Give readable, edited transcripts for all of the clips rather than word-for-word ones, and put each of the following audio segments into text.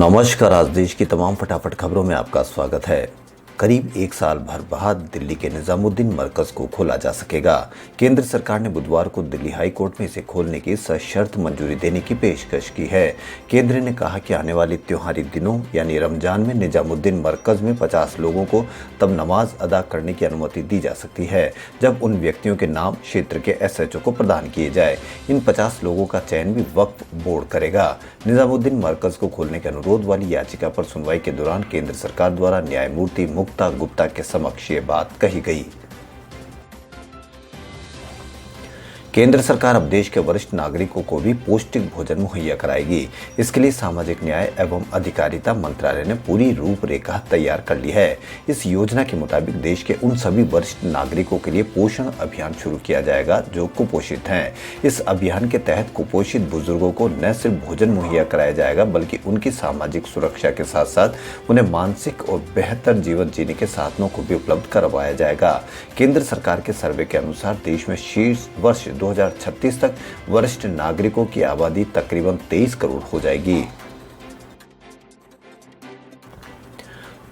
नमस्कार। आज देश की तमाम फटाफट खबरों में आपका स्वागत है। करीब एक साल भर बाद दिल्ली के निजामुद्दीन मरकज को खोला जा सकेगा। केंद्र सरकार ने बुधवार को दिल्ली हाई कोर्ट में इसे खोलने की सशर्त मंजूरी देने की पेशकश की है। केंद्र ने कहा कि आने वाले त्योहारी दिनों यानी रमजान में निजामुद्दीन मरकज में 50 लोगों को तब नमाज अदा करने की अनुमति दी जा सकती है जब उन व्यक्तियों के नाम क्षेत्र के SHO को प्रदान किए जाए। इन 50 लोगों का चयन भी वक्फ बोर्ड करेगा। निजामुद्दीन मरकज को खोलने के अनुरोध वाली याचिका पर सुनवाई के दौरान केंद्र सरकार द्वारा न्यायमूर्ति मुक्ता गुप्ता के समक्ष ये बात कही गई। केंद्र सरकार अब देश के वरिष्ठ नागरिकों को भी पौष्टिक भोजन मुहैया कराएगी। इसके लिए सामाजिक न्याय एवं अधिकारिता मंत्रालय ने पूरी रूपरेखा तैयार कर ली है। इस योजना के मुताबिक देश के उन सभी वरिष्ठ नागरिकों के लिए पोषण अभियान शुरू किया जाएगा जो कुपोषित हैं। इस अभियान के तहत कुपोषित बुजुर्गों को न सिर्फ भोजन मुहैया कराया जाएगा बल्कि उनकी सामाजिक सुरक्षा के साथ साथ उन्हें मानसिक और बेहतर जीवन जीने के साधनों को भी उपलब्ध करवाया जाएगा। केंद्र सरकार के सर्वे के अनुसार देश में शीर्ष वर्ष 2036 तक वरिष्ठ नागरिकों की आबादी तकरीबन 23 करोड़ हो जाएगी।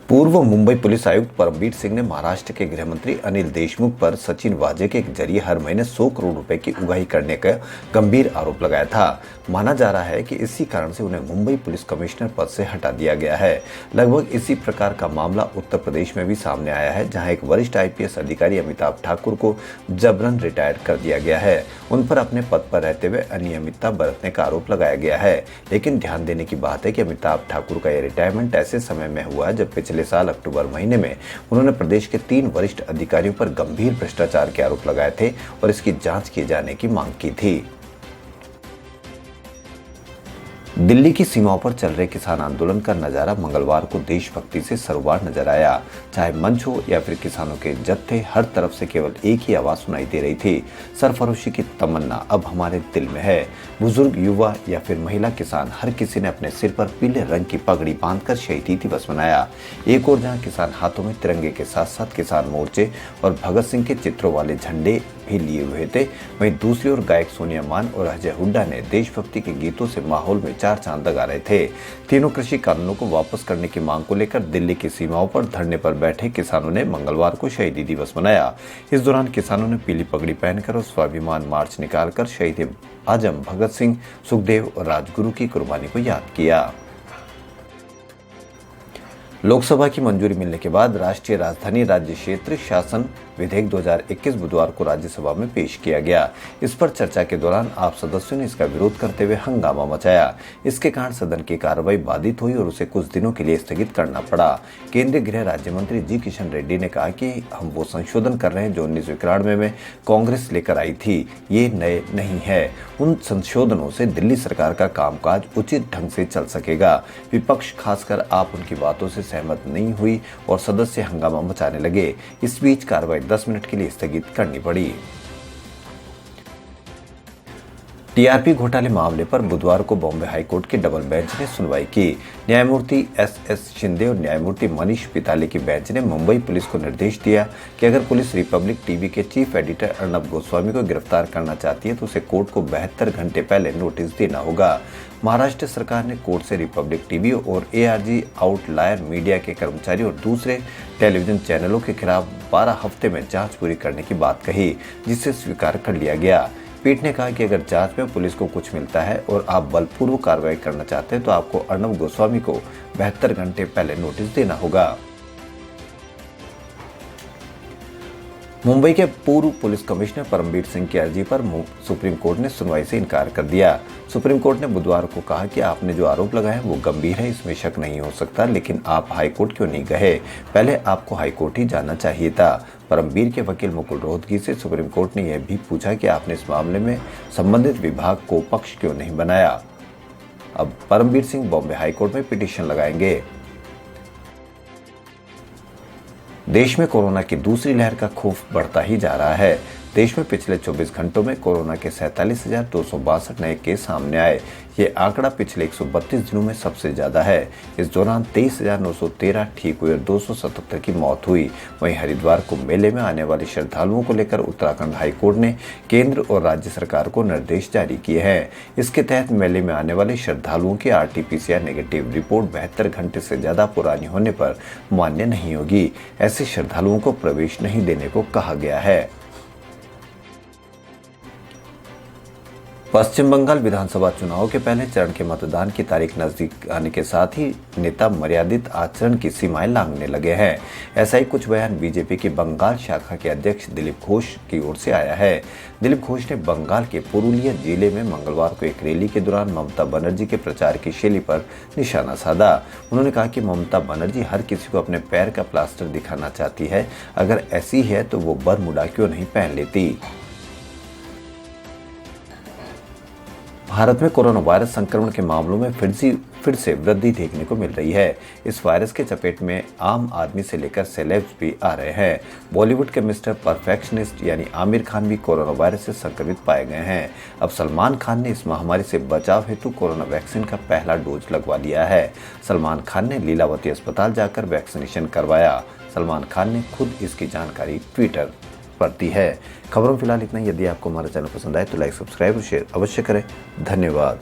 पूर्व मुंबई पुलिस आयुक्त परमबीर सिंह ने महाराष्ट्र के गृह मंत्री अनिल देशमुख पर सचिन वाजे के जरिए हर महीने 100 करोड़ रुपए की उगाही करने का गंभीर आरोप लगाया था। माना जा रहा है कि इसी कारण से उन्हें मुंबई पुलिस कमिश्नर पद से हटा दिया गया है। लगभग इसी प्रकार का मामला उत्तर प्रदेश में भी सामने आया है, जहां एक वरिष्ठ IPS अधिकारी अमिताभ ठाकुर को जबरन रिटायर कर दिया गया है। उन पर अपने पद पर रहते हुए अनियमितता बरतने का आरोप लगाया गया है। लेकिन ध्यान देने की बात है कि अमिताभ ठाकुर का यह रिटायरमेंट ऐसे समय में हुआ है जब पिछले साल अक्टूबर महीने में उन्होंने प्रदेश के 3 वरिष्ठ अधिकारियों पर गंभीर भ्रष्टाचार के आरोप लगाए थे और इसकी जांच किए जाने की मांग की थी। दिल्ली की सीमाओं पर चल रहे किसान आंदोलन का नजारा मंगलवार को देशभक्ति से सरोबार नजर आया। चाहे मंच हो या फिर किसानों के जत्थे, हर तरफ से केवल एक ही आवाज सुनाई दे रही थी, सरफरोशी की तमन्ना अब हमारे दिल में है। बुजुर्ग, युवा या फिर महिला किसान, हर किसी ने अपने सिर पर पीले रंग की पगड़ी बांधकर शहीदी दिवस मनाया। एक और जहां किसान हाथों में तिरंगे के साथ साथ किसान मोर्चे और भगत सिंह के चित्रों वाले झंडे भी लिए हुए थे, वहीं दूसरी ओर गायक सोनिया मान और अजय हुड्डा ने देशभक्ति के गीतों से माहौल में चार चांद लगा रहे थे। तीनों कृषि कानूनों को वापस करने की मांग को लेकर दिल्ली की सीमाओं पर धरने पर बैठे किसानों ने मंगलवार को शहीदी दिवस मनाया। इस दौरान किसानों ने पीली पगड़ी पहनकर और स्वाभिमान मार्च निकालकर शहीद आजम भगत सिंह, सुखदेव और राजगुरु की कुर्बानी को याद किया। लोकसभा की मंजूरी मिलने के बाद राष्ट्रीय राजधानी राज्य क्षेत्र शासन विधेयक 2021 बुधवार को राज्यसभा में पेश किया गया। इस पर चर्चा के दौरान आप सदस्यों ने इसका विरोध करते हुए हंगामा मचाया। इसके कारण सदन की कार्रवाई बाधित हुई और उसे कुछ दिनों के लिए स्थगित करना पड़ा। केंद्रीय गृह राज्य मंत्री जी किशन रेड्डी ने कहा कि हम वो संशोधन कर रहे हैं जो 1991 में कांग्रेस लेकर आई थी, ये नए नहीं है। उन संशोधनों से दिल्ली सरकार का कामकाज उचित ढंग से चल सकेगा। विपक्ष, खासकर आप, उनकी बातों से सहमत नहीं हुई और सदस्य हंगामा मचाने लगे। इस बीच कार्रवाई 10 मिनट के लिए स्थगित करनी पड़ी। TRP घोटाले मामले पर बुधवार को बॉम्बे हाईकोर्ट के डबल बेंच ने सुनवाई की। न्यायमूर्ति SS शिंदे और न्यायमूर्ति मनीष पिताले की बेंच ने मुंबई पुलिस को निर्देश दिया कि अगर पुलिस रिपब्लिक टीवी के चीफ एडिटर अर्नब गोस्वामी को गिरफ्तार करना चाहती है तो उसे कोर्ट को 72 घंटे पहले नोटिस देना होगा। महाराष्ट्र सरकार ने कोर्ट से रिपब्लिक टीवी और ARG आउटलायर मीडिया के कर्मचारी और दूसरे टेलीविजन चैनलों के खिलाफ 12 हफ्ते में जांच पूरी करने की बात कही, जिसे स्वीकार कर लिया गया। पीठ ने कहा कि अगर जांच में पुलिस को कुछ मिलता है और आप बलपूर्वक कार्रवाई करना चाहते हैं तो आपको अर्नब गोस्वामी को 72 घंटे पहले नोटिस देना होगा। मुंबई के पूर्व पुलिस कमिश्नर परमबीर सिंह की अर्जी पर सुप्रीम कोर्ट ने सुनवाई से इनकार कर दिया। सुप्रीम कोर्ट ने बुधवार को कहा कि आपने जो आरोप लगाए हैं वो गंभीर है, इसमें शक नहीं हो सकता, लेकिन आप हाई कोर्ट क्यों नहीं गए? पहले आपको हाई कोर्ट ही जाना चाहिए था। परमबीर के वकील मुकुल रोहतगी से सुप्रीम कोर्ट ने यह भी पूछा कि आपने इस मामले में संबंधित विभाग को पक्ष क्यों नहीं बनाया। अब परमबीर सिंह बॉम्बे हाई कोर्ट में पिटीशन लगाएंगे। देश में कोरोना की दूसरी लहर का खौफ बढ़ता ही जा रहा है। देश में पिछले 24 घंटों में कोरोना के 47,262 नए केस सामने आए। ये आंकड़ा पिछले 132 दिनों में सबसे ज्यादा है। इस दौरान 23,913 ठीक हुए और 277 की मौत हुई। वहीं हरिद्वार कुंभ मेले में आने वाले श्रद्धालुओं को लेकर उत्तराखंड हाईकोर्ट ने केंद्र और राज्य सरकार को निर्देश जारी किए हैं। इसके तहत मेले में आने वाले श्रद्धालुओं की RT-PCR नेगेटिव रिपोर्ट 72 घंटे से ज्यादा पुरानी होने पर मान्य नहीं होगी। ऐसे श्रद्धालुओं को प्रवेश नहीं देने को कहा गया है। पश्चिम बंगाल विधानसभा चुनाव के पहले चरण के मतदान की तारीख नजदीक आने के साथ ही नेता मर्यादित आचरण की सीमाएं लांघने लगे हैं। ऐसा ही कुछ बयान बीजेपी की बंगाल शाखा के अध्यक्ष दिलीप घोष की ओर से आया है। दिलीप घोष ने बंगाल के पुरुलिया जिले में मंगलवार को एक रैली के दौरान ममता बनर्जी के प्रचार की शैली पर निशाना साधा। उन्होंने कहा कि ममता बनर्जी हर किसी को अपने पैर का प्लास्टर दिखाना चाहती है। अगर ऐसी है तो वो बरमूडा क्यों नहीं पहन लेती। भारत में कोरोना वायरस संक्रमण के मामलों में फिर से वृद्धि देखने को मिल रही है। इस वायरस के चपेट में आम आदमी से लेकर सेलेब्स भी आ रहे हैं। बॉलीवुड के मिस्टर परफेक्शनिस्ट यानी आमिर खान भी कोरोना वायरस से संक्रमित पाए गए हैं। अब सलमान खान ने इस महामारी से बचाव हेतु कोरोना वैक्सीन का पहला डोज लगवा लिया है। सलमान खान ने लीलावती अस्पताल जाकर वैक्सीनेशन करवाया। सलमान खान ने खुद इसकी जानकारी ट्विटर पड़ती है। खबरों में फिलहाल इतना ही। यदि आपको हमारा चैनल पसंद आए तो लाइक, सब्सक्राइब और शेयर अवश्य करें। धन्यवाद।